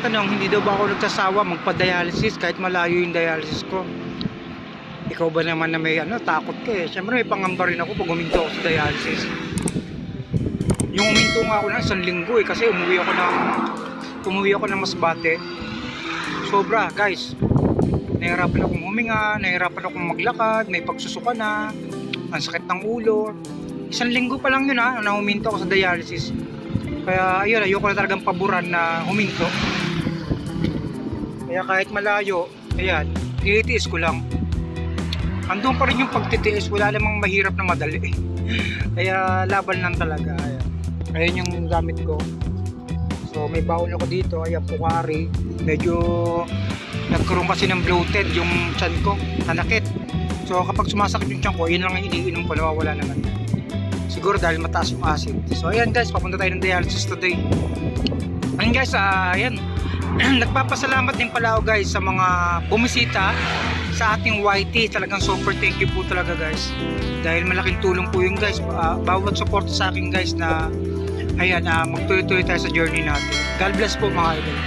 Tanong, hindi daw ba ako nagsasawa magpa-dialysis kahit malayo yung dialysis ko? Ikaw ba naman na may takot ka eh. Siyempre may pangamba rin ako pag huminto ako sa dialysis. Yung huminto nga ako ng 1 linggo eh, kasi umuwi ako ng Masbate. Sobra guys. Nahirapan akong huminga, nahirapan akong maglakad, may pagsusuka na, ang sakit ng ulo. 1 linggo pa lang yun na huminto ako sa dialysis. Kaya ayun, ayoko na talagang paboran na huminto. Kaya kahit malayo, ayan, tinitiis ko lang. Andun pa rin yung pagtitiis, wala namang mahirap na madali. Kaya laban lang talaga. Ayan yung gamit ko. So may baon ako dito, ayan, Pocari. Medyo nagkaroon kasi ng bloated yung tiyan ko, nanakit. So kapag sumasakit yung tiyan ko, yun lang ang iniinom ko, nawawala naman. Siguro dahil mataas yung acid. So ayan guys, papunta tayo ng dialysis today. Ayan guys, ayan. Nagpapasalamat din pala ako guys sa mga bumisita sa ating YT. Talagang super thank you po talaga guys. Dahil malaking tulong po yun guys. Bawat support sa akin guys na ayan, magtuloy-tuloy tayo sa journey natin. God bless po mga idol.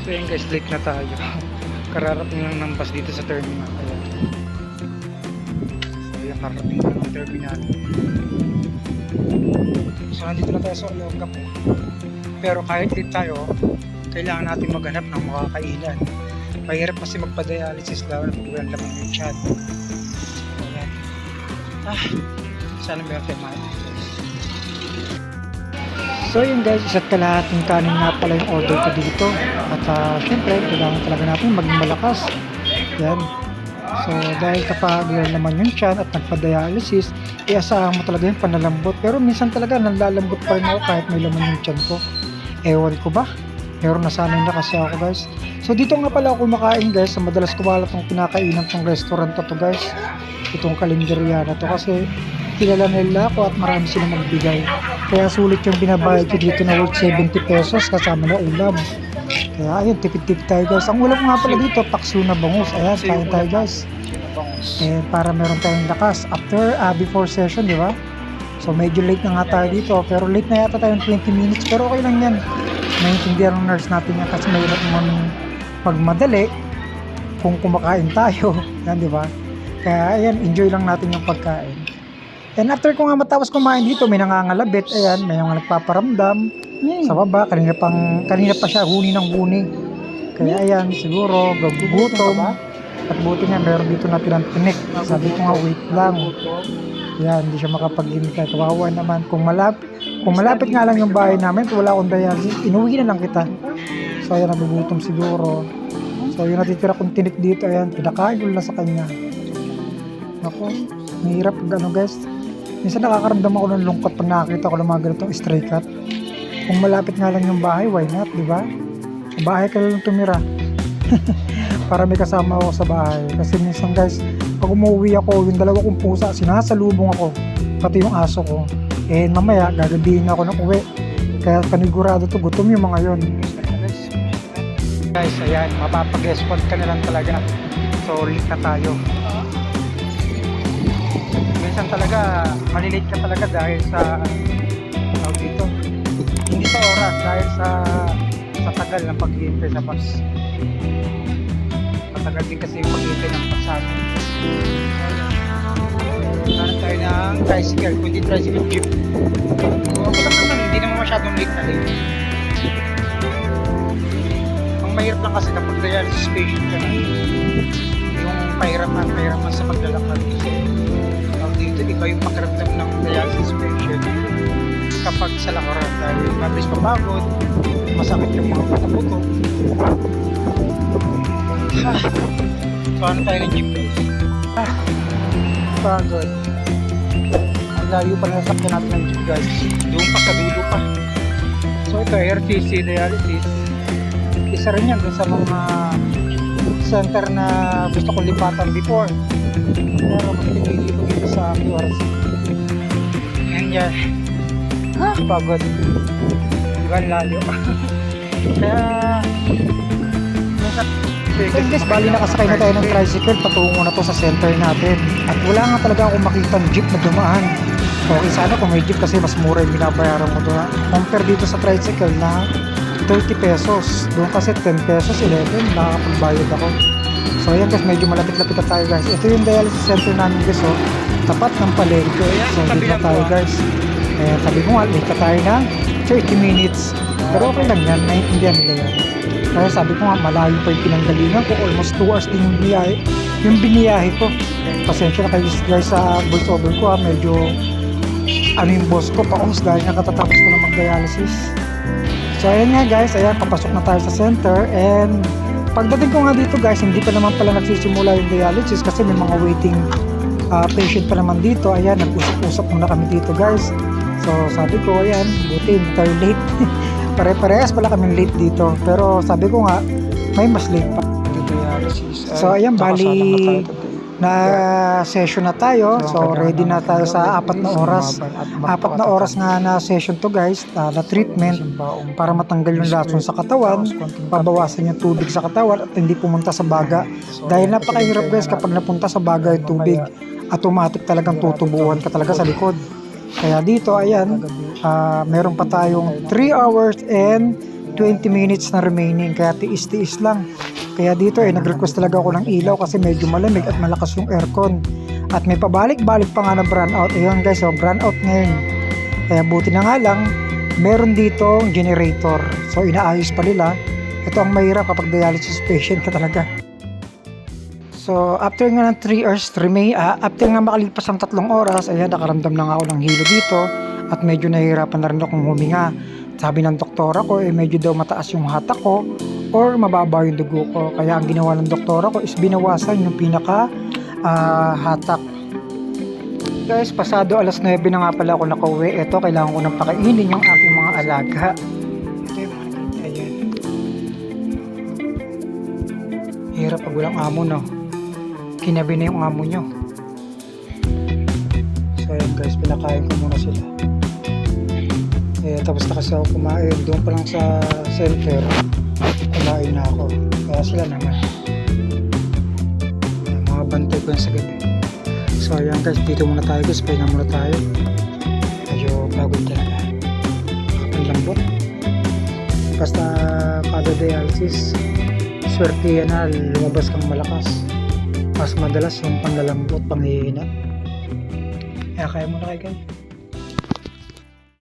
So yun guys, late na tayo. Kararating lang ng bus dito sa terminal. Ayan. So yun, kararating lang ng terminal. So nandito na tayo sa Olonga po. Pero kahit late tayo, kailangan natin maghanap ng makakainan. Mahirap kasi magpa-dialysis lalo na pag walang laman yung tiyan. Ayan. Sana meron tayo mahal. So yun guys, isa't kalahating kanin nga pala yung order ko dito. At syempre, kailangan talaga natin maging malakas. Yan. So dahil kapag naman yung tiyan at nagpa-dialysis, iasahan mo talaga yung panlalambot. Pero minsan talaga nalalambot pa rin ako kahit may laman yung tiyan ko. Ewan ko ba? Pero nasanay na kasi ako guys. So dito nga pala ako kumakain guys. So madalas ko pala itong pinakainan tong restaurant to guys. Itong kalendarya na to kasi kilala nila ako at marami silang magbigay. Kaya sulit yung binabayad ko dito na worth 70 pesos kasama na ulam. Kaya ayun, tipid-tipid tayo guys. Ang ulam nga pala dito, pakso na bangus. Ayan, kain tayo guys. Para meron tayong lakas after, before session, di ba? So medyo late na nga tayo dito. Pero late na yata tayo ng 20 minutes. Pero okay lang yan. Maintindihan ng nurse natin yan kasi mahirap naman pagmadali kung kumakain tayo. Yan, di ba? Kaya ayan, enjoy lang natin yung pagkain. And after ko nga matapos kumain dito, may nangangalabit, ayan, may mga nagpaparamdam sa baba, kanina pa siya huni ng huni. Kaya ayan, siguro gugutom. At buti nga meron dito na pinantinik. Sabi ko nga wait lang. Ayan, hindi siya makapag-limita. Kawawa naman. Kung malapit nga lang yung bahay namin, kung wala akong dialysis, inuwi na lang kita. So ayan, nagugutom siguro. So yung natitira kong tinik dito, ayan, pinakain ko lang sa kanya. Ako, mahirap gano guys. Minsan nakakaramdam ako ng lungkot pag nakakita ko ng mga ganitong stray cat. Kung malapit nga lang yung bahay, why not, di ba? Sa bahay ka lang tumira. Para may kasama ako sa bahay. Kasi minsan guys, pag umuwi ako, yung 2 kong pusa, sinasalubong ako. Pati yung aso ko. Mamaya, gagabihin ako ng uwi. Kaya panigurado to, gutom yung mga yon. Guys, ayan, mapapag-respond ka na lang talaga. So, late na tayo. Minsan talaga malilate ka talaga dahil sa dito, hindi sa oras, dahil sa tagal ng paghihintay sa bus. Matagal din kasi yung paghihintay ng bus sa atin. Hanap tayo ng tricycle, kundi tricycle jeep. Okay lang naman, hindi naman masyadong late na late. Ang mahirap lang kasi kapag dialysis patient ka na, yung pahirapan sa paglalakad. Dito iba yung pakiramdam ng dialysis patient kapag sa lakaran dahil mabilis mapagod, masakit yung mga pataputo. So ano tayo ng jeep guys? Pagod. Ang layo pa na sakyan natin ng jeep guys. Doon pa sa dulo pa. So ito, RTC dialysis. Isa rin yan sa mga center na gusto kong lipatan before. Pero mas pinili ko dito sa QRC. And yan. Pagod. Diba layo? Kaya so guys, bali nakasakay na tayo ng tricycle, patungo na to sa center natin. At wala nga talaga akong makitang jeep na dumaan. Okay sana kung may jeep kasi mas mura yung binabayaran mo doon. Compare dito sa tricycle na 30 pesos. Doon kasi 10 pesos, 11, nakakapagbayad ako. So ayan guys, medyo malapit-lapit na tayo guys. Ito yung dialysis center namin guys, oh. Tapat ng palengke. So dito na tayo guys. Sabi ko nga, late na tayo na 30 minutes. Pero okay lang yan, naiintindihan nila yan. Kaya sabi ko nga, malayo pa yung pinanggalingan ko. Almost 2 hours din yung biniyahe ko. Pasensya na kayo guys sa voice over ko ha. Medyo yung boss ko paungs dahil nakatatapos ko na mag-dialysis. So ayan nga guys, ayan, papasok na tayo sa center. And pagdating ko nga dito guys, hindi pa naman pala nagsisimula yung dialysis kasi may mga waiting patient pa naman dito. Ayan, nag-usap-usap muna kami dito guys. So sabi ko, ayan, buti hindi tayo late. Pare-parehas pala kami late dito. Pero sabi ko nga, may mas late pa. So ayan, bali na session na tayo. So ready na tayo sa 4 na oras. 4 na oras nga na session to guys, na treatment para matanggal yung lason sa katawan, pabawasan yung tubig sa katawan at hindi pumunta sa baga. Dahil napakahirap guys kapag napunta sa baga yung tubig, automatic talagang tutubuhan ka talaga sa likod. Kaya dito ayan, meron pa tayong 3 hours and 20 minutes na remaining, kaya tiis-tiis lang. Kaya dito nag-request talaga ako ng ilaw kasi medyo malamig at malakas yung aircon. At may pabalik-balik pa nga na brownout. Ayun guys, brownout ngayon. Kaya buti na nga lang, meron dito generator. So inaayos pa nila. Ito ang mahirap kapag dialysis patient ka talaga. So after nga ng 3 hours after nga makalipas ang 3 oras, ayan, nakaramdam na nga ako ng hilo dito. At medyo nahihirapan na rin akong huminga. Sabi ng doktora ko, medyo daw mataas yung hatak ko or mababa yung dugo ko. Kaya ang ginawa ng doktora ko is binawasan yung pinaka hatak. Guys, pasado alas 9 na nga pala ako nakauwi. Ito, kailangan ko nang pakainin yung aking mga alaga. Ito yung makikita, ayan. Hirap pag walang amo, no? Kinabi na yung amo nyo. So ayan guys, pinakain ko muna sila. Tapos na kasi ako kumain. Doon pa lang sa center, kumain na ako. Kaya sila naman. Mga bantay ko yan sa gabi. So ayan guys, dito muna tayo guys. Pahinga muna tayo. Medyo pagod talaga. Ang lambot. Basta kada dialysis, swerte yan na lumabas kang malakas. Mas madalas yung panlalambot, panghihina. Kaya kaya muna kayo guys.